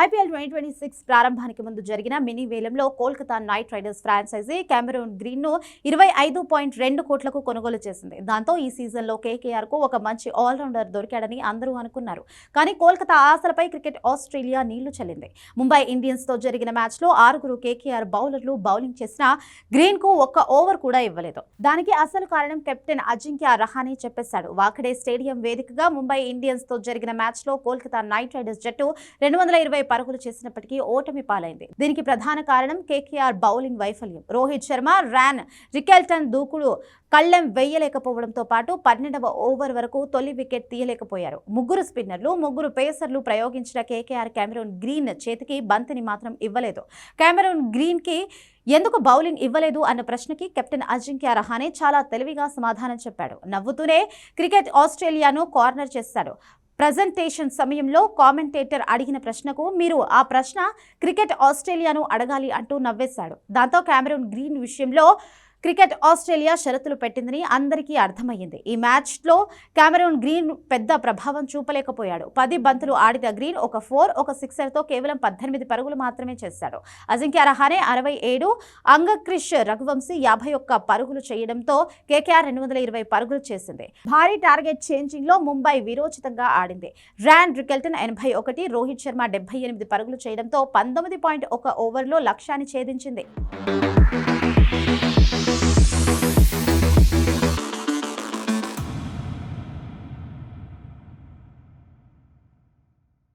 IPL 2026 ప్రారంభానికి ముందు జరిగిన మినీ వేలంలో Kolkata knight riders franchise Cameron Green ను 25.2 కోట్లకు కొనుగోలు చేసింది. దాంతో ఈ సీజన్లో కేకేఆర్ కు ఒక మంచి ఆల్రౌండర్ దొరికాడని అందరూ అనుకున్నారు. కానీ కోల్కతా ఆశలపై క్రికెట్ ఆస్ట్రేలియా నీళ్లు చల్లింది. ముంబై ఇండియన్స్ తో జరిగిన మ్యాచ్లో 6 కేకేఆర్ బౌలర్లు బౌలింగ్ చేసినా గ్రీన్ కు ఒక్క ఓవర్ కూడా ఇవ్వలేదు. దానికి అసలు కారణం కెప్టెన్ అజింక్య రహానే చెప్పేశాడు. వాకడే స్టేడియం వేదికగా ముంబై ఇండియన్స్ తో జరిగిన మ్యాచ్లో కోల్కతా నైట్ రైడర్స్ జట్టు 220 పరుగులు చేసినప్పటికీ ఓటమి పాలైంది. దీనికి ప్రధాన కారణం కేకేఆర్ బౌలింగ్ వైఫల్యం. రోహిత్ శర్మ, రాన్ రికెల్టన్ దూకుడు కళ్లెం వేయలేకపోవడంతో పాటు 12వ ఓవర్ వరకు తొలి వికెట్ తీయలేకపోయారు. 3 స్పిన్నర్లు, 3 పేసర్లు ప్రయోగించిన కేకేఆర్ కెమెరూన్ గ్రీన్ చేతికి బంతిని మాత్రం ఇవ్వలేదు. కెమెరూన్ గ్రీన్ కి ఎందుకు బౌలింగ్ ఇవ్వలేదు అన్న ప్రశ్నకి కెప్టెన్ అజింక్య రహానే చాలా తెలివిగా సమాధానం చెప్పాడు. నవ్వుతూనే క్రికెట్ ఆస్ట్రేలియాను కార్నర్ చేశాడు. ప్రజెంటేషన్ సమయంలో కామెంటేటర్ అడిగిన ప్రశ్నకు మీరు ఆ ప్రశ్న క్రికెట్ ఆస్ట్రేలియాను అడగాలి అంటూ నవ్వేశాడు. దాంతో కెమెరూన్ గ్రీన్ విషయంలో క్రికెట్ ఆస్ట్రేలియా షరతులు పెట్టిందని అందరికీ అర్థమయ్యింది. ఈ మ్యాచ్లో కెమెరూన్ గ్రీన్ పెద్ద ప్రభావం చూపలేకపోయాడు. 10 బంతులు ఆడిన గ్రీన్ ఒక 4, ఒక సిక్సర్తో కేవలం 18 పరుగులు మాత్రమే చేశాడు. అజింక్య రహానే 67, అంగక్రిష్ రఘువంశీ 51 పరుగులు చేయడంతో కేకేఆర్ 220 పరుగులు చేసింది. భారీ టార్గెట్ చేంజింగ్ లో ముంబై వీరోచితంగా ఆడింది. రాన్ రికెల్టన్ 81, రోహిత్ శర్మ 78 పరుగులు చేయడంతో 19.1 ఓవర్లో లక్ష్యాన్ని ఛేదించింది.